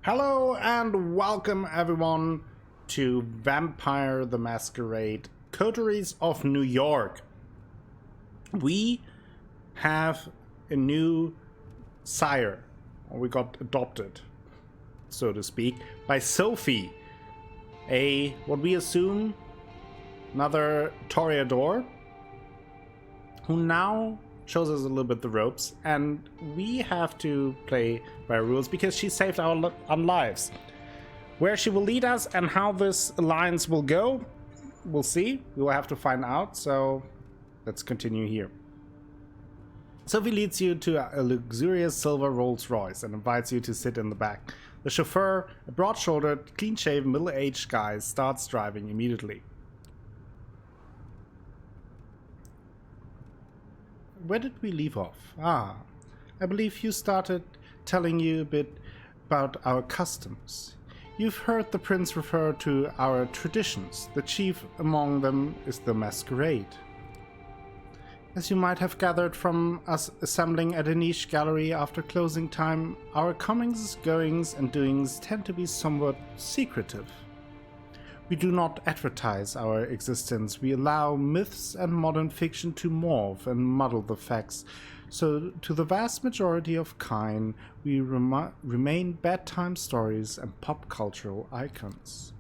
Hello and welcome everyone to Vampire the Masquerade Coteries of New York. We have a new sire, or we got adopted, so to speak, by Sophie, what we assume another Toreador, who now shows us a little bit the ropes, and we have to play by rules because she saved our lives. Where she will lead us and how this alliance will go, we'll see. We will have to find out, so let's continue here. Sophie leads you to a luxurious silver Rolls Royce and invites you to sit in the back. The chauffeur, a broad-shouldered, clean-shaven, middle-aged guy, starts driving immediately. Where did we leave off? I believe you started telling you a bit about our customs. You've heard the prince refer to our traditions. The chief among them is the Masquerade. As you might have gathered from us assembling at a niche gallery after closing time, our comings, goings, and doings tend to be somewhat secretive. We do not advertise our existence. We allow myths and modern fiction to morph and muddle the facts. So, to the vast majority of kind, we remain bedtime stories and pop cultural icons.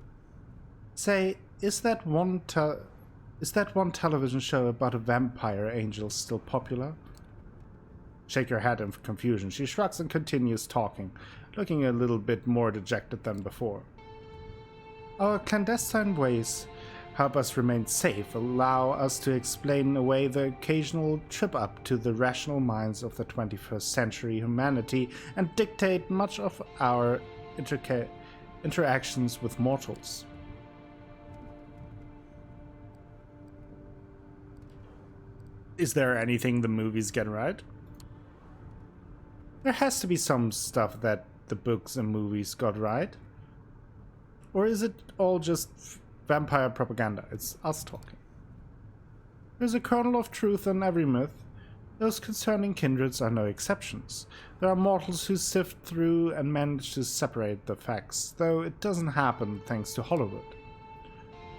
Say, is that one television show about a vampire angel still popular? Shake your head in confusion. She shrugs and continues talking, looking a little bit more dejected than before. Our clandestine ways help us remain safe, allow us to explain away the occasional trip up to the rational minds of the 21st century humanity and dictate much of our interactions with mortals. Is there anything the movies get right? There has to be some stuff that the books and movies got right. Or is it all just vampire propaganda? It's us talking. There's a kernel of truth in every myth. Those concerning kindreds are no exceptions. There are mortals who sift through and manage to separate the facts, though it doesn't happen thanks to Hollywood.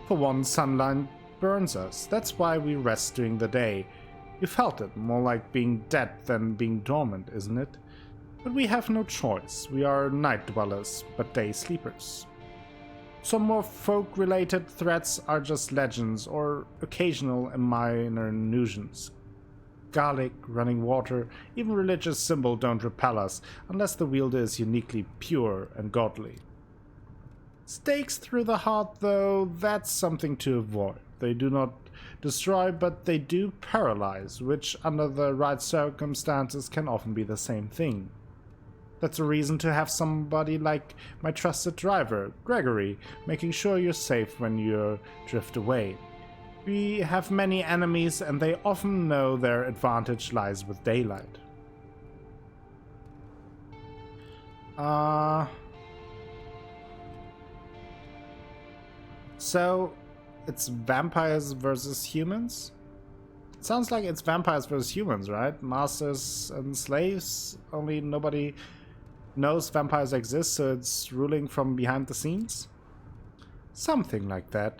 For one, sunlight burns us. That's why we rest during the day. You felt it, more like being dead than being dormant, isn't it? But we have no choice. We are night dwellers, but day sleepers. Some more folk-related threats are just legends or occasional and minor nuisance. Garlic, running water, even religious symbol don't repel us unless the wielder is uniquely pure and godly. Stakes through the heart, though, that's something to avoid. They do not destroy, but they do paralyze, which under the right circumstances can often be the same thing. That's a reason to have somebody like my trusted driver, Gregory, making sure you're safe when you drift away. We have many enemies and they often know their advantage lies with daylight. So, it's vampires versus humans? It sounds like it's vampires versus humans, right? Masters and slaves, only nobody knows vampires exist, so it's ruling from behind the scenes? Something like that.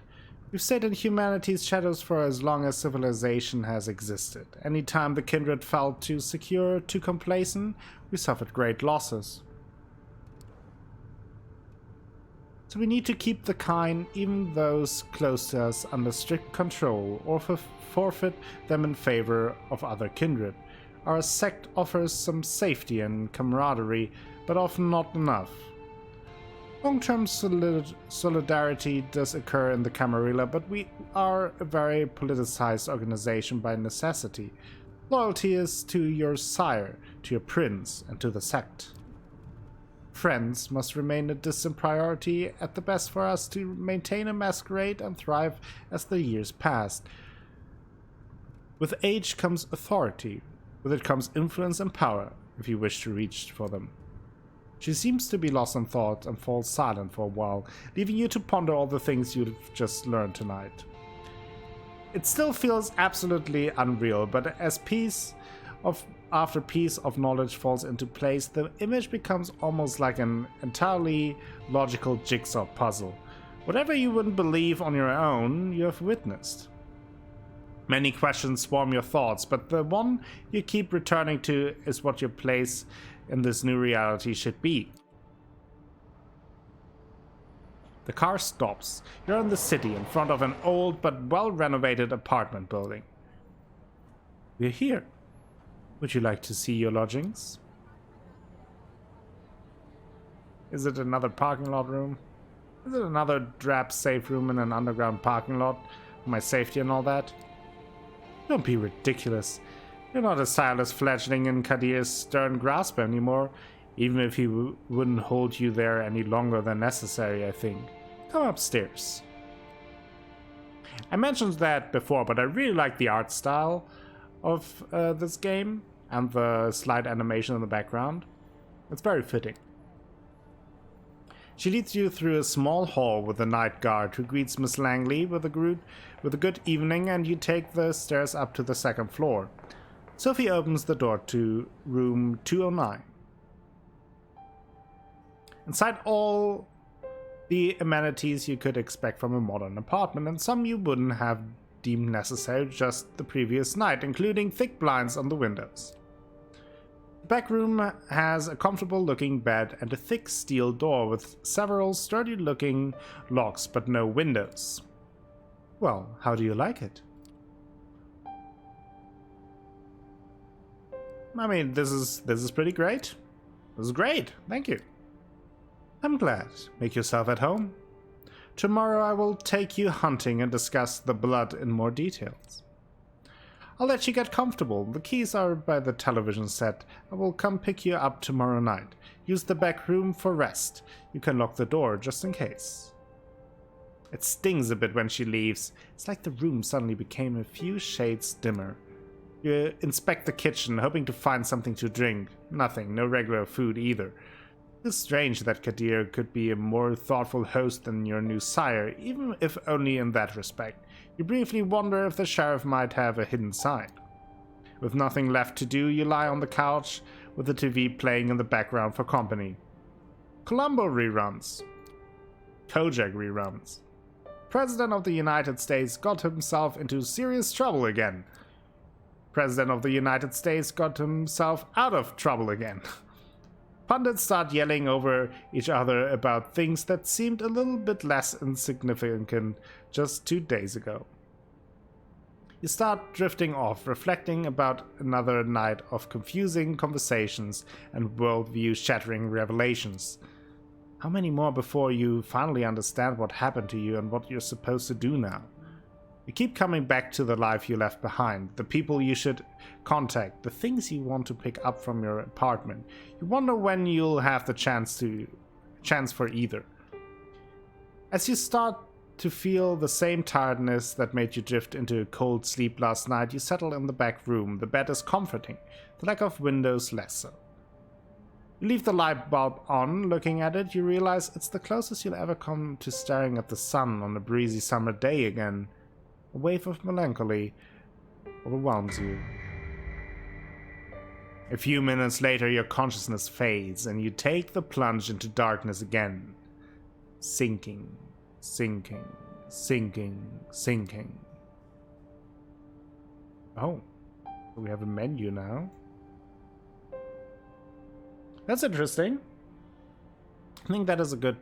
We've stayed in humanity's shadows for as long as civilization has existed. Anytime the kindred felt too secure, too complacent, we suffered great losses. So we need to keep the kind, even those close to us, under strict control, or forfeit them in favor of other kindred. Our sect offers some safety and camaraderie, but often not enough. Long-term solidarity does occur in the Camarilla, but we are a very politicized organization by necessity. Loyalty is to your sire, to your prince, and to the sect. Friends must remain a distant priority at the best for us to maintain a masquerade and thrive as the years pass. With age comes authority. With it comes influence and power, if you wish to reach for them. She seems to be lost in thought and falls silent for a while, leaving you to ponder all the things you've just learned tonight. It still feels absolutely unreal, but as piece of after piece of knowledge falls into place, the image becomes almost like an entirely logical jigsaw puzzle. Whatever you wouldn't believe on your own, you have witnessed. Many questions swarm your thoughts, but the one you keep returning to is what your place in this new reality should be. The car stops. You're in the city, in front of an old but well-renovated apartment building. We're here. Would you like to see your lodgings? Is it another parking lot room? Is it another drab safe room in an underground parking lot? For my safety and all that? Don't be ridiculous. You're not a silent fledgling in Kadir's stern grasp anymore, even if he wouldn't hold you there any longer than necessary, I think. Come upstairs. I mentioned that before, but I really like the art style of this game and the slide animation in the background. It's very fitting. She leads you through a small hall with a night guard who greets Miss Langley with a good evening, and you take the stairs up to the second floor. Sophie opens the door to room 209. Inside all the amenities you could expect from a modern apartment, and some you wouldn't have deemed necessary just the previous night, including thick blinds on the windows. The back room has a comfortable-looking bed and a thick steel door with several sturdy-looking locks but no windows. Well, how do you like it? I mean, this is pretty great. This is great, thank you. I'm glad. Make yourself at home. Tomorrow I will take you hunting and discuss the blood in more details. I'll let you get comfortable. The keys are by the television set. I will come pick you up tomorrow night. Use the back room for rest. You can lock the door just in case. It stings a bit when she leaves. It's like the room suddenly became a few shades dimmer. You inspect the kitchen, hoping to find something to drink. Nothing, no regular food either. It's strange that Kadir could be a more thoughtful host than your new sire, even if only in that respect. You briefly wonder if the sheriff might have a hidden side. With nothing left to do, you lie on the couch with the TV playing in the background for company. Columbo reruns. Kojak reruns. President of the United States got himself into serious trouble again. President of the United States got himself out of trouble again. Pundits start yelling over each other about things that seemed a little bit less insignificant just 2 days ago. You start drifting off, reflecting about another night of confusing conversations and worldview-shattering revelations. How many more before you finally understand what happened to you and what you're supposed to do now? You keep coming back to the life you left behind, the people you should contact, the things you want to pick up from your apartment. You wonder when you'll have the chance for either. As you start to feel the same tiredness that made you drift into a cold sleep last night, you settle in the back room. The bed is comforting, the lack of windows less so. You leave the light bulb on. Looking at it, you realize it's the closest you'll ever come to staring at the sun on a breezy summer day again. A wave of melancholy overwhelms you. A few minutes later, your consciousness fades, and you take the plunge into darkness again. Sinking, sinking, sinking, sinking. Oh, we have a menu now. That's interesting. I think that is a good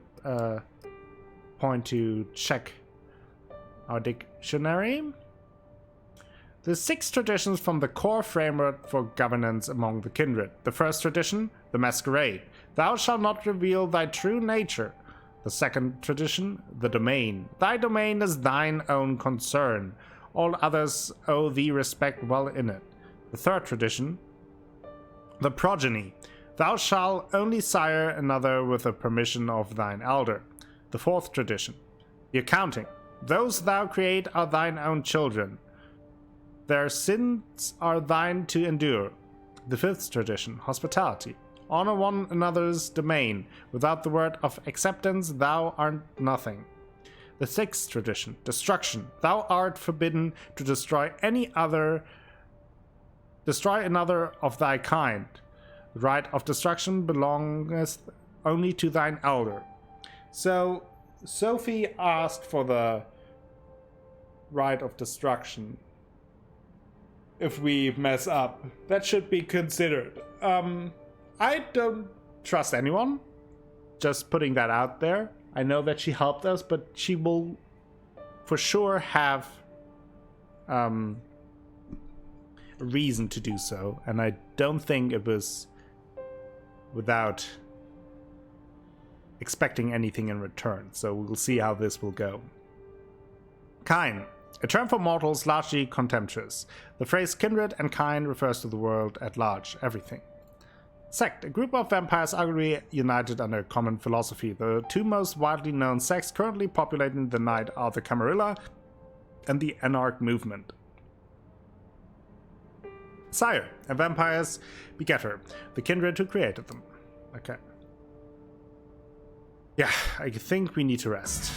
point to check our dictionary. The 6 traditions from the core framework for governance among the kindred. The first tradition, the Masquerade. Thou shalt not reveal thy true nature. The second tradition, the domain. Thy domain is thine own concern. All others owe thee respect well in it. The third tradition, the progeny. Thou shalt only sire another with the permission of thine elder. The fourth tradition, the accounting. Those thou create are thine own children. Their sins are thine to endure. The fifth tradition, hospitality. Honor one another's domain. Without the word of acceptance, thou art nothing. The sixth tradition, destruction. Thou art forbidden to destroy any other Destroy another of thy kind. The right of destruction belongeth only to thine elder. So, Sophie asked for the right of destruction. If we mess up, that should be considered. I don't trust anyone. Just putting that out there. I know that she helped us, but she will for sure have a reason to do so, and I don't think it was without expecting anything in return, so we'll see how this will go. Kine, a term for mortals largely contemptuous. The phrase kindred and kine refers to the world at large, everything. Sect, a group of vampires arguably united under a common philosophy. The two most widely known sects currently populating the night are the Camarilla and the Anarch movement. Sire, a vampire's begetter, the kindred who created them. Okay. Yeah, I think we need to rest.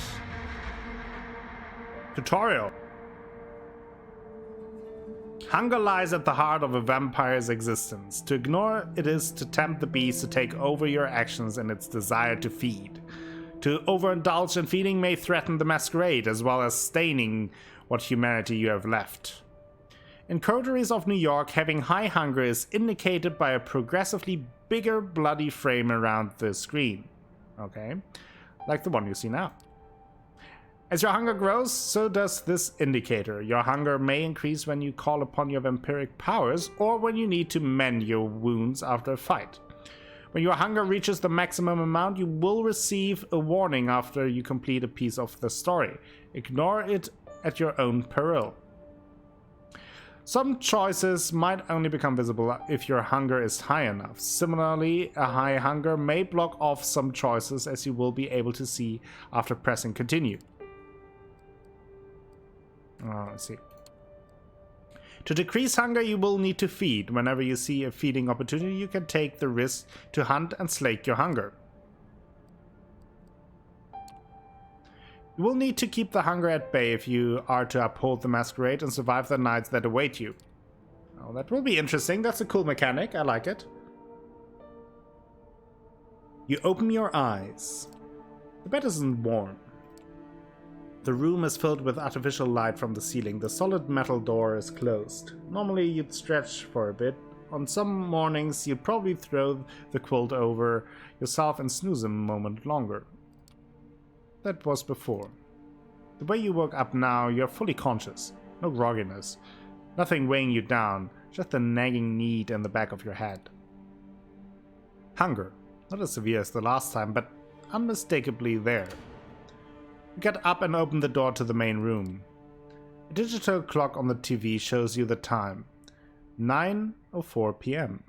Tutorial. Hunger lies at the heart of a vampire's existence. To ignore it is to tempt the beast to take over your actions in its desire to feed. To overindulge in feeding may threaten the masquerade, as well as staining what humanity you have left. In Coteries of New York, having high hunger is indicated by a progressively bigger bloody frame around the screen. Okay, like the one you see now. As your hunger grows, so does this indicator. Your hunger may increase when you call upon your vampiric powers, or when you need to mend your wounds after a fight. When your hunger reaches the maximum amount, you will receive a warning after you complete a piece of the story. Ignore it at your own peril. Some choices might only become visible if your hunger is high enough. Similarly, a high hunger may block off some choices, as you will be able to see after pressing continue. Let's see. To decrease hunger, you will need to feed. Whenever you see a feeding opportunity, you can take the risk to hunt and slake your hunger. You will need to keep the hunger at bay if you are to uphold the masquerade and survive the nights that await you. Oh, that will be interesting. That's a cool mechanic. I like it. You open your eyes. The bed isn't warm. The room is filled with artificial light from the ceiling. The solid metal door is closed. Normally you'd stretch for a bit. On some mornings you'd probably throw the quilt over yourself and snooze a moment longer. That was before. The way you woke up now, you're fully conscious. No grogginess. Nothing weighing you down. Just a nagging need in the back of your head. Hunger. Not as severe as the last time, but unmistakably there. You get up and open the door to the main room. A digital clock on the TV shows you the time. 9:04 p.m.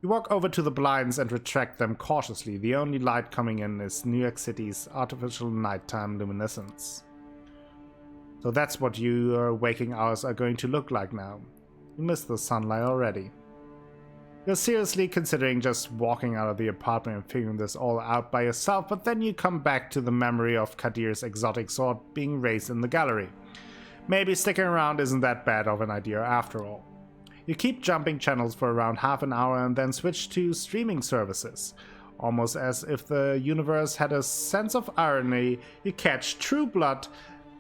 You walk over to the blinds and retract them cautiously. The only light coming in is New York City's artificial nighttime luminescence. So that's what your waking hours are going to look like now. You miss the sunlight already. You're seriously considering just walking out of the apartment and figuring this all out by yourself, but then you come back to the memory of Kadir's exotic sword being raised in the gallery. Maybe sticking around isn't that bad of an idea after all. You keep jumping channels for around half an hour and then switch to streaming services. Almost as if the universe had a sense of irony, you catch True Blood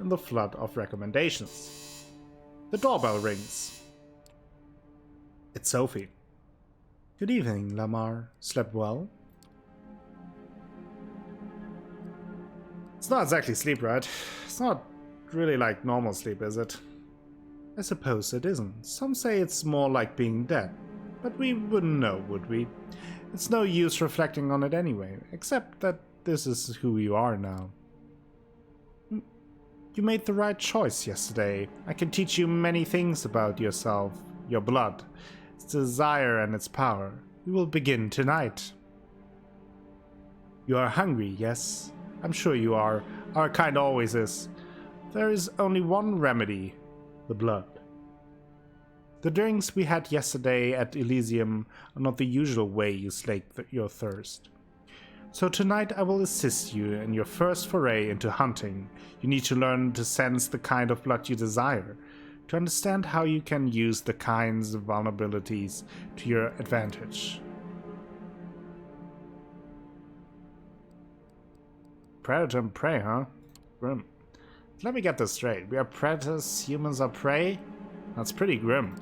in the flood of recommendations. The doorbell rings. It's Sophie. Good evening, Lamar. Slept well? It's not exactly sleep, right? It's not really like normal sleep, is it? I suppose it isn't. Some say it's more like being dead. But we wouldn't know, would we? It's no use reflecting on it anyway, except that this is who you are now. You made the right choice yesterday. I can teach you many things about yourself, your blood, its desire and its power. We will begin tonight. You are hungry, yes? I'm sure you are. Our kind always is. There is only one remedy, the blood. The drinks we had yesterday at Elysium are not the usual way you slake your thirst. So tonight I will assist you in your first foray into hunting. You need to learn to sense the kind of blood you desire. to understand how you can use the kinds of vulnerabilities to your advantage. Predator and prey, huh? Grim. Let me get this straight. We are predators, humans are prey? That's pretty grim.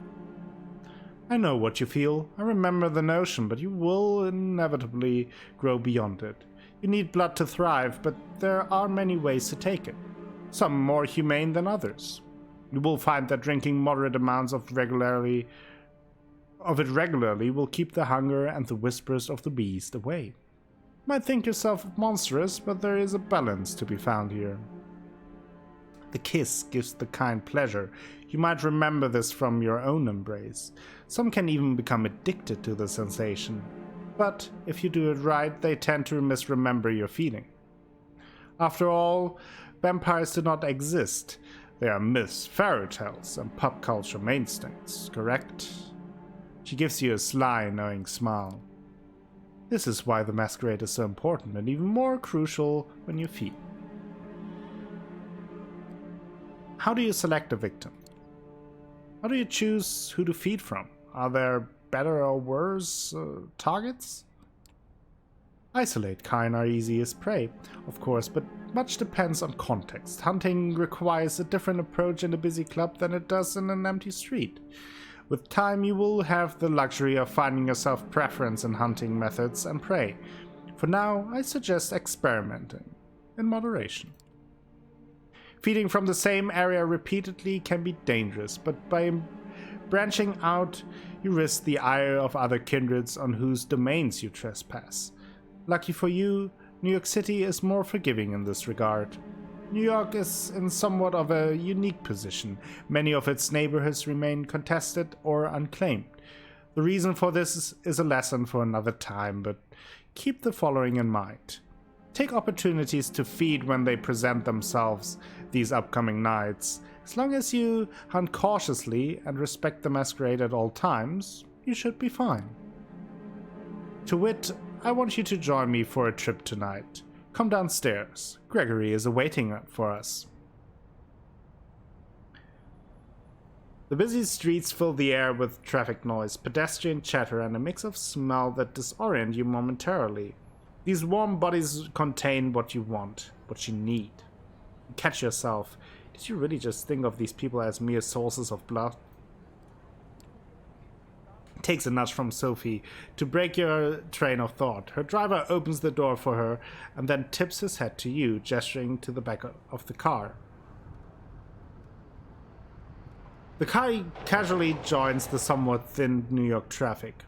I know what you feel. I remember the notion, but you will inevitably grow beyond it. You need blood to thrive, but there are many ways to take it. Some more humane than others. You will find that drinking moderate amounts of it regularly will keep the hunger and the whispers of the beast away. You might think yourself monstrous, but there is a balance to be found here. The kiss gives the kind pleasure. You might remember this from your own embrace. Some can even become addicted to the sensation. But if you do it right, they tend to misremember your feeling. After all, vampires do not exist. They are myths, fairy tales, and pop culture mainstays, correct? She gives you a sly, knowing smile. This is why the Masquerade is so important, and even more crucial when you feed. How do you select a victim? How do you choose who to feed from? Are there better or worse targets? Isolate kind are easy as prey, of course, but much depends on context. Hunting requires a different approach in a busy club than it does in an empty street. With time, you will have the luxury of finding yourself preference in hunting methods and prey. For now, I suggest experimenting, in moderation. Feeding from the same area repeatedly can be dangerous, but by branching out, you risk the ire of other kindreds on whose domains you trespass. Lucky for you, New York City is more forgiving in this regard. New York is in somewhat of a unique position. Many of its neighborhoods remain contested or unclaimed. The reason for this is a lesson for another time, but keep the following in mind. Take opportunities to feed when they present themselves these upcoming nights. As long as you hunt cautiously and respect the Masquerade at all times, you should be fine. To wit, I want you to join me for a trip tonight. Come downstairs. Gregory is awaiting for us. The busy streets fill the air with traffic noise, pedestrian chatter, and a mix of smell that disorient you momentarily. These warm bodies contain what you want, what you need. You catch yourself. Did you really just think of these people as mere sources of blood? It takes a nudge from Sophie to break your train of thought. Her driver opens the door for her and then tips his head to you, gesturing to the back of the car. The car casually joins the somewhat thin New York traffic.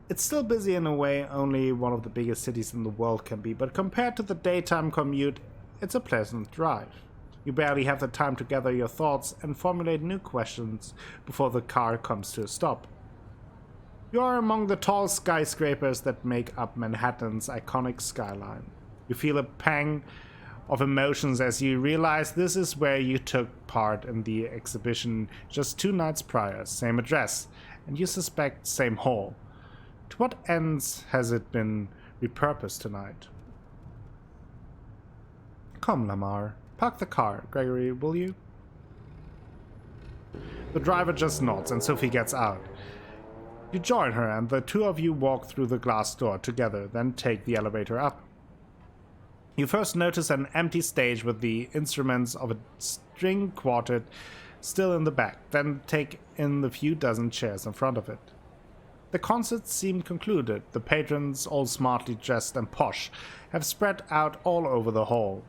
It's still busy in a way only one of the biggest cities in the world can be, but compared to the daytime commute, it's a pleasant drive. You barely have the time to gather your thoughts and formulate new questions before the car comes to a stop. You are among the tall skyscrapers that make up Manhattan's iconic skyline. You feel a pang of emotions as you realize this is where you took part in the exhibition just 2 nights prior, same address, and you suspect same hall. To what ends has it been repurposed tonight? Come, Lamar. Park the car, Gregory, will you? The driver just nods and Sophie gets out. You join her and the two of you walk through the glass door together, then take the elevator up. You first notice an empty stage with the instruments of a string quartet still in the back, then take in the few dozen chairs in front of it. The concert seemed concluded. The patrons, all smartly dressed and posh, have spread out all over the hall.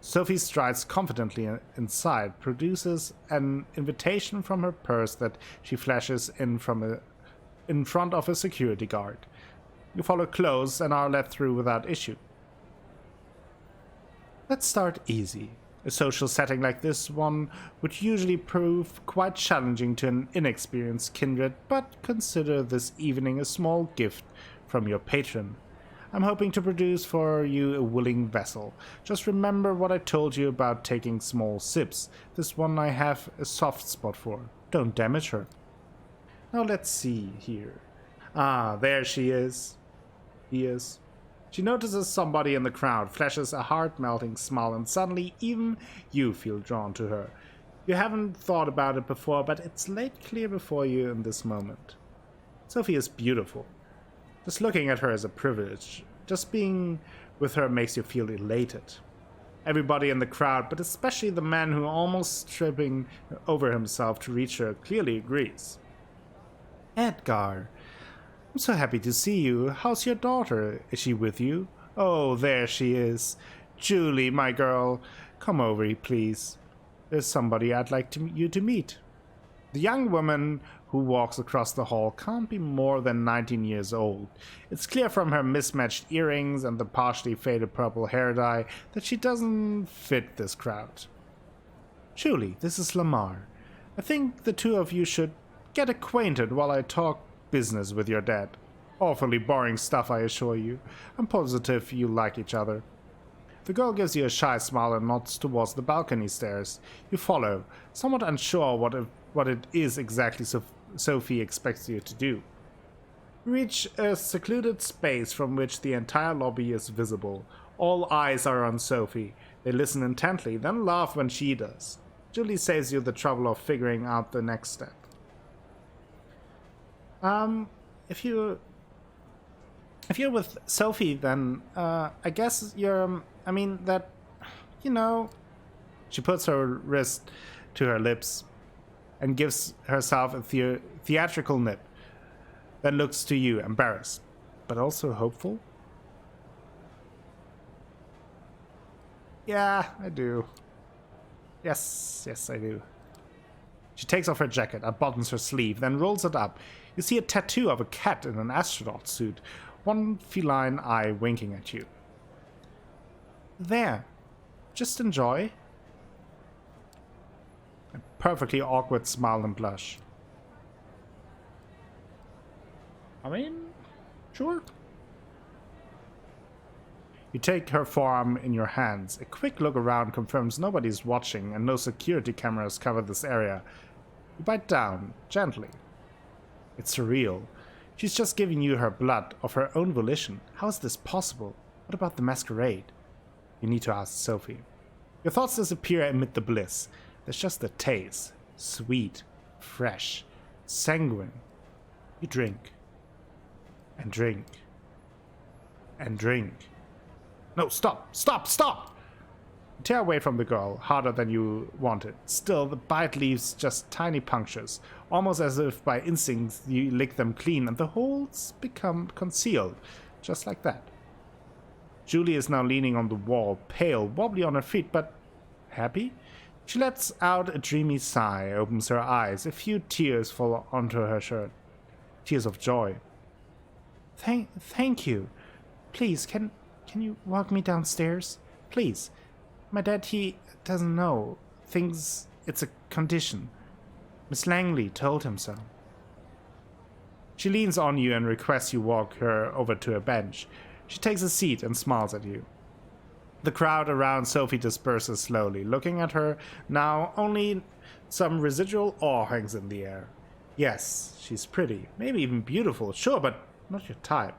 Sophie strides confidently inside, produces an invitation from her purse that she flashes in front of a security guard. You follow close and are let through without issue. Let's start easy. A social setting like this one would usually prove quite challenging to an inexperienced kindred, but consider this evening a small gift from your patron. I'm hoping to produce for you a willing vessel. Just remember what I told you about taking small sips. This one I have a soft spot for. Don't damage her. Now let's see here. Ah, there she is. He is. She notices somebody in the crowd, flashes a heart-melting smile, and suddenly even you feel drawn to her. You haven't thought about it before, but it's laid clear before you in this moment. Sophie is beautiful. Just looking at her is a privilege. Just being with her makes you feel elated. Everybody in the crowd, but especially the man who almost tripping over himself to reach her, clearly agrees. Edgar, I'm so happy to see you. How's your daughter? Is she with you? Oh, there she is. Julie, my girl, come over, please. There's somebody I'd like you to meet. The young woman who walks across the hall can't be more than 19 years old. It's clear from her mismatched earrings and the partially faded purple hair dye that she doesn't fit this crowd. Julie, this is Lamar. I think the two of you should get acquainted while I talk business with your dad. Awfully boring stuff, I assure you. I'm positive you like each other. The girl gives you a shy smile and nods towards the balcony stairs. You follow, somewhat unsure what it is exactly Sophie expects you to do. You reach a secluded space from which the entire lobby is visible. All eyes are on Sophie. They listen intently, then laugh when she does. Julie saves you the trouble of figuring out the next step. If you're with Sophie, then I guess you're. She puts her wrist to her lips and gives herself a theatrical nip, then looks to you, embarrassed, but also hopeful. Yeah, I do. Yes, I do. She takes off her jacket, unbuttons her sleeve, then rolls it up. You see a tattoo of a cat in an astronaut suit, one feline eye winking at you. There. Just enjoy. A perfectly awkward smile and blush. Sure. You take her forearm in your hands. A quick look around confirms nobody's watching and no security cameras cover this area. You bite down, gently. It's surreal. She's just giving you her blood of her own volition. How is this possible? What about the masquerade? You need to ask Sophie. Your thoughts disappear amid the bliss. There's just the taste. Sweet, fresh, sanguine. You drink. And drink. And drink. No, stop! You tear away from the girl, harder than you wanted. Still, the bite leaves just tiny punctures, almost as if by instinct you lick them clean and the holes become concealed, just like that. Julie is now leaning on the wall, pale, wobbly on her feet, but happy? She lets out a dreamy sigh, opens her eyes. A few tears fall onto her shirt. Tears of joy. Thank you. Please, can you walk me downstairs? Please. My dad, he doesn't know. Thinks it's a condition. Miss Langley told him so. She leans on you and requests you walk her over to a bench. She takes a seat and smiles at you. The crowd around Sophie disperses slowly. Looking at her now, only some residual awe hangs in the air. Yes, she's pretty, maybe even beautiful, sure, but not your type.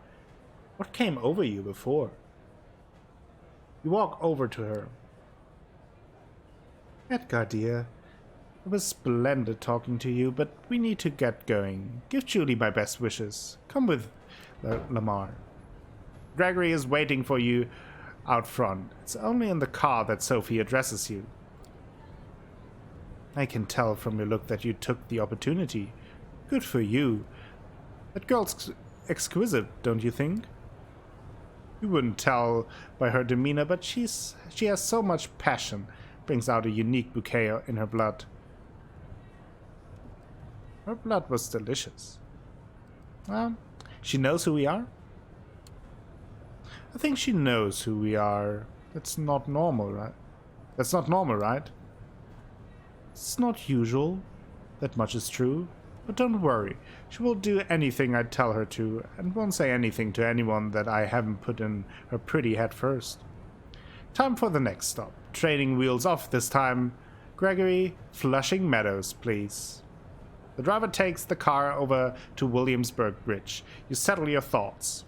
What came over you before? You walk over to her. Edgar, dear, it was splendid talking to you, but we need to get going. Give Julie my best wishes. Come with Lamar. Gregory is waiting for you out front. It's only in the car that Sophie addresses you. I can tell from your look that you took the opportunity. Good for you. That girl's exquisite, don't you think? You wouldn't tell by her demeanor, but she has so much passion. Brings out a unique bouquet in her blood. Her blood was delicious. She knows who we are? I think she knows who we are. That's not normal, right? That's not normal, right? It's not usual. That much is true. But don't worry. She will do anything I tell her to, and won't say anything to anyone that I haven't put in her pretty head first. Time for the next stop. Training wheels off this time. Gregory, Flushing Meadows, please. The driver takes the car over to Williamsburg Bridge. You settle your thoughts.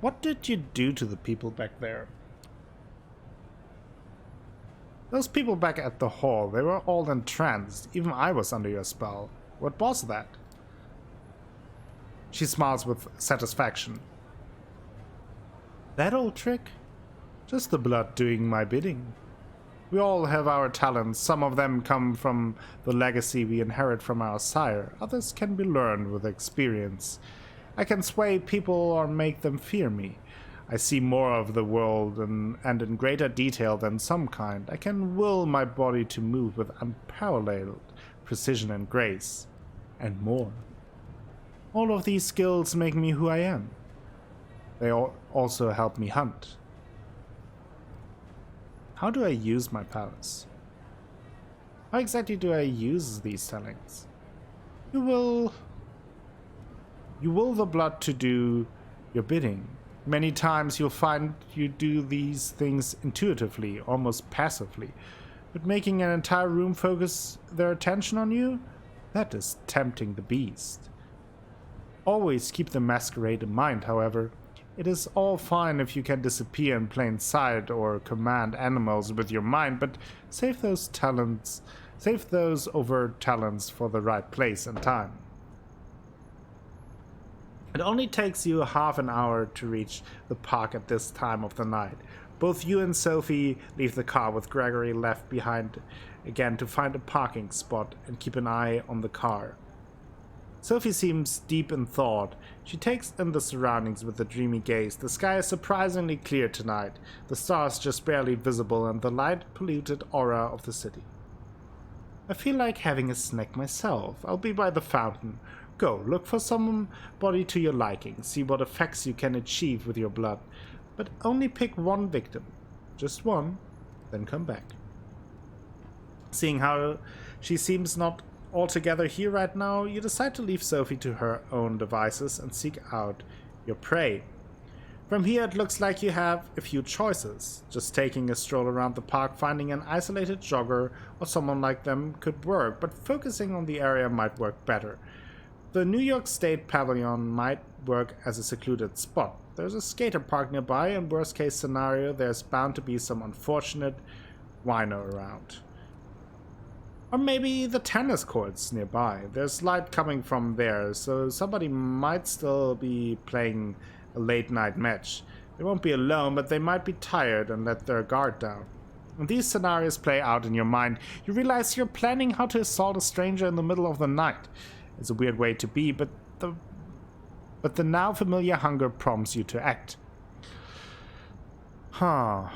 What did you do to the people back there? Those people back at the hall, they were all entranced. Even I was under your spell. What was that? She smiles with satisfaction. That old trick? Just the blood doing my bidding. We all have our talents. Some of them come from the legacy we inherit from our sire. Others can be learned with experience. I can sway people or make them fear me. I see more of the world and in greater detail than some kind. I can will my body to move with unparalleled precision and grace. And more. All of these skills make me who I am. They also help me hunt. How do I use my powers? How exactly do I use these talents? You will the blood to do your bidding. Many times you'll find you do these things intuitively, almost passively. But making an entire room focus their attention on you? That is tempting the beast. Always keep the masquerade in mind, however. It is all fine if you can disappear in plain sight or command animals with your mind, but save those overt talents for the right place and time. It only takes you half an hour to reach the park at this time of the night. Both you and Sophie leave the car with Gregory left behind again to find a parking spot and keep an eye on the car. Sophie seems deep in thought. She takes in the surroundings with a dreamy gaze. The sky is surprisingly clear tonight, the stars just barely visible and the light-polluted aura of the city. I feel like having a snack myself. I'll be by the fountain. Go, look for somebody to your liking. See what effects you can achieve with your blood. But only pick one victim. Just one, then come back. Seeing how she seems not altogether here right now, you decide to leave Sophie to her own devices and seek out your prey. From here it looks like you have a few choices. Just taking a stroll around the park, finding an isolated jogger or someone like them could work, but focusing on the area might work better. The New York State Pavilion might work as a secluded spot. There's a skater park nearby, and worst case scenario, there's bound to be some unfortunate wino around. Or maybe the tennis courts nearby. There's light coming from there, so somebody might still be playing a late night match. They won't be alone, but they might be tired and let their guard down. When these scenarios play out in your mind, you realize you're planning how to assault a stranger in the middle of the night. It's a weird way to be, but the now familiar hunger prompts you to act. I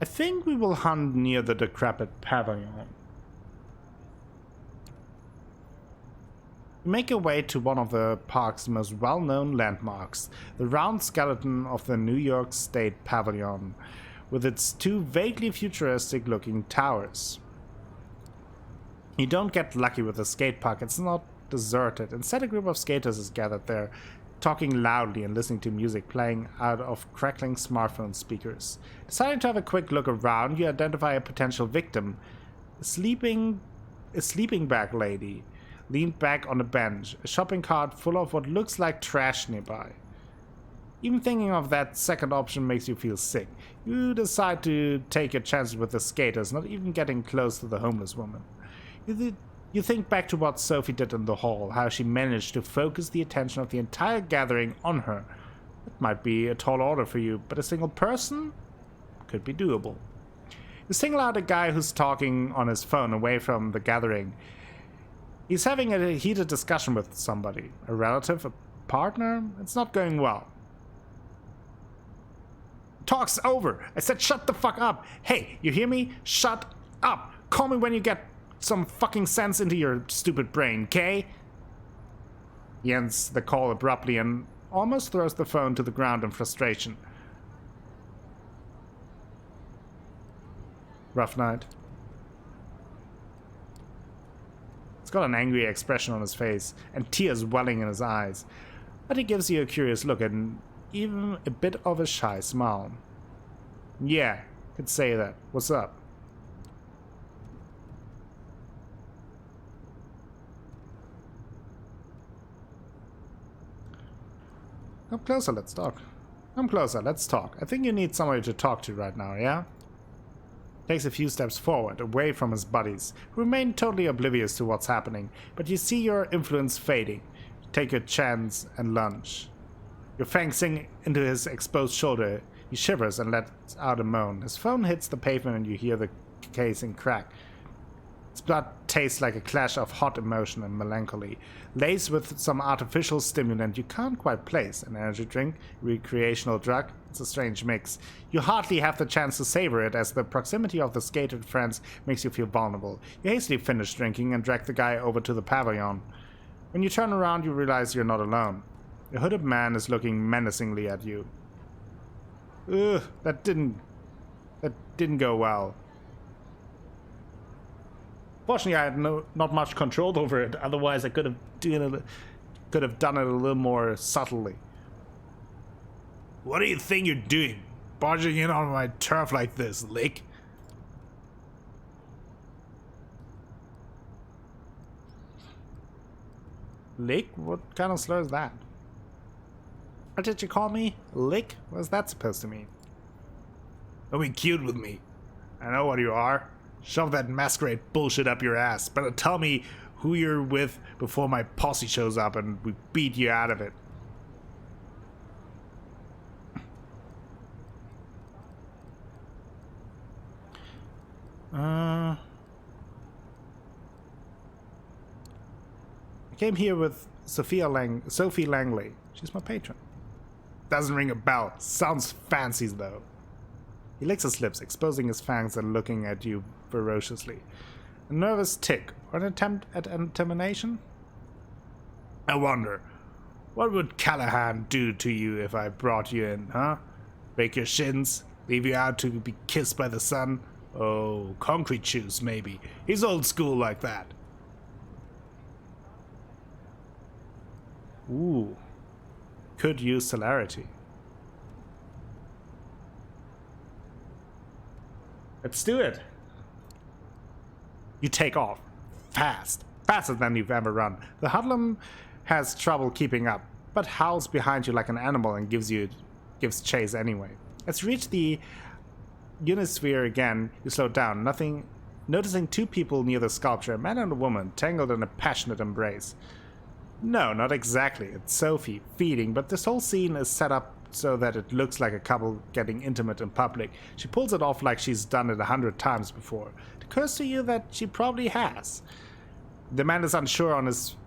think we will hunt near the decrepit pavilion. You make your way to one of the park's most well-known landmarks, the round skeleton of the New York State Pavilion, with its two vaguely futuristic-looking towers. You don't get lucky with the skate park, it's not deserted. Instead, a group of skaters is gathered there, talking loudly and listening to music playing out of crackling smartphone speakers. Deciding to have a quick look around, you identify a potential victim. A sleeping bag lady leaned back on a bench, a shopping cart full of what looks like trash nearby. Even thinking of that second option makes you feel sick. You decide to take your chances with the skaters, not even getting close to the homeless woman. You think back to what Sophie did in the hall, how she managed to focus the attention of the entire gathering on her. That might be a tall order for you, but a single person could be doable. You single out a guy who's talking on his phone away from the gathering. He's having a heated discussion with somebody. A relative, a partner? It's not going well. Talk's over. I said shut the fuck up. Hey, you hear me? Shut up. Call me when you get some fucking sense into your stupid brain, okay? He ends the call abruptly and almost throws the phone to the ground in frustration. Rough night. He's got an angry expression on his face and tears welling in his eyes, but he gives you a curious look and even a bit of a shy smile. Yeah, could say that. What's up? Come closer, let's talk. Come closer, let's talk. I think you need somebody to talk to right now, yeah? Takes a few steps forward, away from his buddies, who remain totally oblivious to what's happening, but you see your influence fading. You take your chance and lunge. Your fang sink into his exposed shoulder. He shivers and lets out a moan. His phone hits the pavement and you hear the casing crack. His blood tastes like a clash of hot emotion and melancholy, laced with some artificial stimulant you can't quite place. An energy drink, recreational drug, it's a strange mix. You hardly have the chance to savor it as the proximity of the skated friends makes you feel vulnerable. You hastily finish drinking and drag the guy over to the pavilion. When you turn around, you realize you're not alone. A hooded man is looking menacingly at you. Ugh, that didn't go well. Fortunately, I had not much control over it. Otherwise, I could have done it a little more subtly. What do you think you're doing, barging in on my turf like this, Lick? Lick? What kind of slur is that? What did you call me? Lick? What's that supposed to mean? Don't be cute with me. I know what you are. Shove that masquerade bullshit up your ass. Better tell me who you're with before my posse shows up and we beat you out of it. I came here with Sophie Langley. She's my patron. Doesn't ring a bell. Sounds fancy though. He licks his lips, exposing his fangs and looking at you ferociously. A nervous tick, or an attempt at intimidation? I wonder, what would Callahan do to you if I brought you in, huh? Break your shins? Leave you out to be kissed by the sun? Oh, concrete shoes, maybe. He's old school like that. Ooh. Could use celerity. Let's do it. You take off. Fast. Faster than you've ever run. The hoodlum has trouble keeping up, but howls behind you like an animal and gives chase anyway. As you reach the Unisphere again, you slow down, noticing two people near the sculpture, a man and a woman, tangled in a passionate embrace. No, not exactly. It's Sophie, feeding, but this whole scene is set up so that it looks like a couple getting intimate in public. She pulls it off like she's done it 100 times before. It occurs to you that she probably has. The man is unsure on his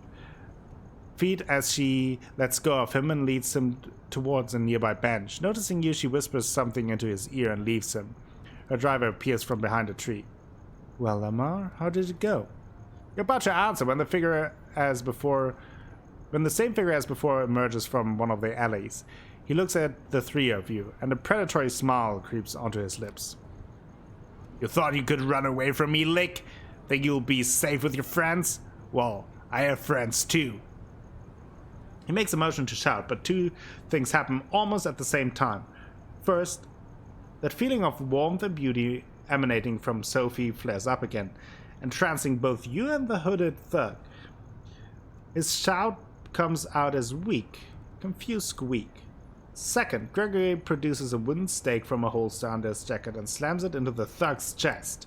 feet as she lets go of him and leads him towards a nearby bench. Noticing you, she whispers something into his ear and leaves him. Her driver appears from behind a tree. Well, Lamar, how did it go? You're about to answer when the same figure as before emerges from one of the alleys. He looks at the three of you, and a predatory smile creeps onto his lips. You thought you could run away from me, Lick? Think you'll be safe with your friends? Well, I have friends too. He makes a motion to shout, but two things happen almost at the same time. First, that feeling of warmth and beauty emanating from Sophie flares up again, entrancing both you and the hooded thug. His shout comes out as weak, confused squeak. Second, Gregory produces a wooden stake from a holster under his jacket and slams it into the thug's chest.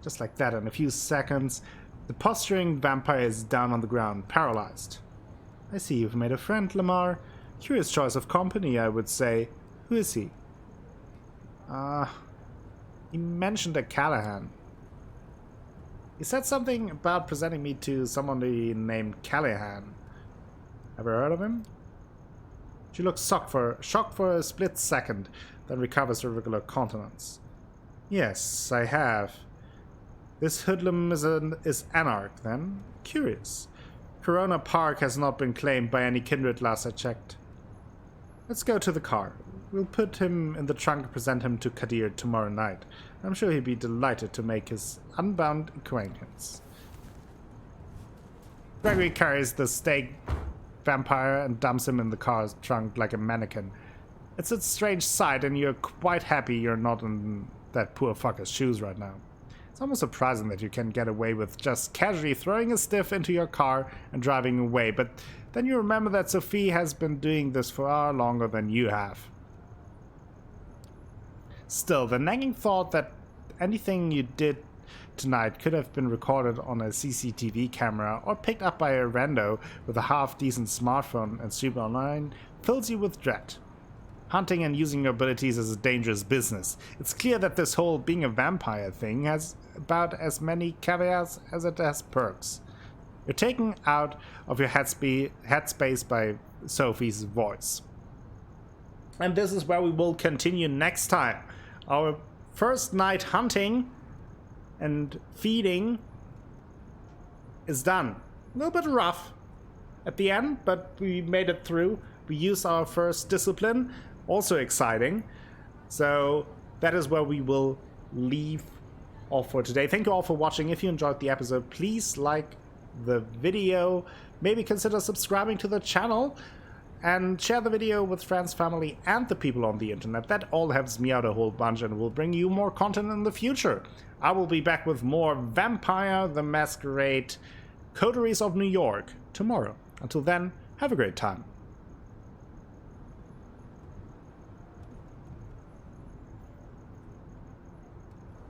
Just like that, in a few seconds, the posturing vampire is down on the ground, paralyzed. I see you've made a friend, Lamar. Curious choice of company, I would say. Who is he? He mentioned a Callahan. He said something about presenting me to somebody named Callahan. Ever heard of him? She looks shocked for a split second, then recovers her regular countenance. Yes, I have. This hoodlum is Anarch, then? Curious. Corona Park has not been claimed by any kindred last I checked. Let's go to the car. We'll put him in the trunk and present him to Kadir tomorrow night. I'm sure he'd be delighted to make his unbound acquaintance. Gregory carries the stake vampire and dumps him in the car's trunk like a mannequin. It's a strange sight, and you're quite happy you're not in that poor fucker's shoes right now. It's almost surprising that you can get away with just casually throwing a stiff into your car and driving away, but then you remember that Sophie has been doing this far longer than you have. Still, the nagging thought that anything you did tonight could have been recorded on a CCTV camera or picked up by a rando with a half-decent smartphone and streamed online fills you with dread. Hunting and using your abilities is a dangerous business. It's clear that this whole being a vampire thing has about as many caveats as it has perks. You're taken out of your headspace by Sophie's voice. And this is where we will continue next time. Our first night hunting and feeding is done. A little bit rough at the end, but we made it through. We used our first discipline, also exciting. So that is where we will leave off for today. Thank you all for watching. If you enjoyed the episode, please like the video, maybe consider subscribing to the channel, and share the video with friends, family, and the people on the internet. That all helps me out a whole bunch and will bring you more content in the future. I will be back with more Vampire the Masquerade Coteries of New York tomorrow. Until then, have a great time.